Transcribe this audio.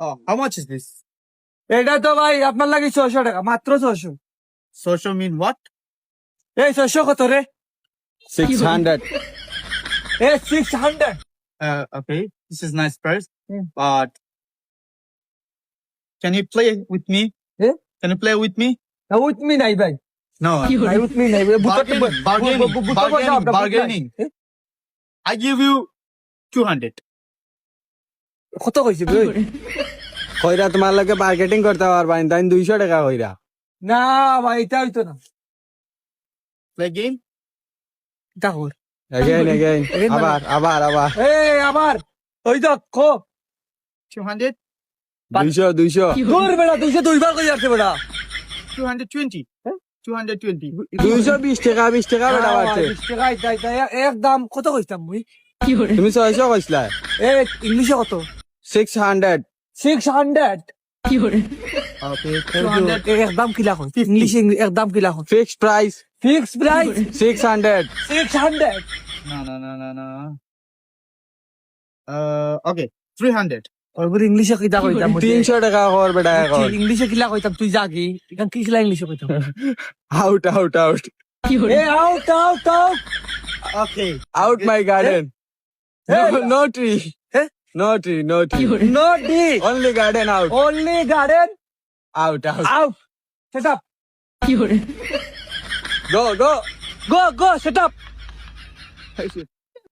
Oh, how much is this? এটা তো ভাই আপনার লাগে 600 টাকা, মাত্র 600। Social mean what? এই 600 কত রে? 600. এ 600। Okay, this is nice price, Hmm. but can you play with me? Eh? Can you play with me? না উইথ মি নাই ভাই, No. নাই উইথ মি নাই। Bargaining. I give you 200. কত কইছি ভাই? কইরা তোমার লগে মার্কেটিং করতে পারবা না, তাই 200 টাকা কইরা। না ভাই এটা হইতো না। Play game? দেখো Again. আবার। এই আবার ওই তো কো 200? 200. দূর বেড়া 200 দুইবার কই যাচ্ছে বেড়া। 220. 220. 220 টাকা 20 টাকা বেটা বাড়ছে। 20 টাকা একদম কত কইতাম মুই? তুমি 600 কইছলা। এ ইংলিশে কত? 600. 600। Okay, 200. একদম কিলা কই? ইংলিশে একদম কিলা কই? Fixed price. Fix price 600. 600। No. Okay, 300. ওইগুলো ইংলিশে কিলা কইতাম মুই? 300 টাকা কর বেটা এখন। ইংলিশে কিলা কইতাম তুই জাগি, এখন কি কিলা ইংলিশে কইতাম? Out. A out. Okay. Out my garden. Hey. No tree. Eh? No tree. No D, Only garden out. only garden Out. out. Set up. Go. Go, set up.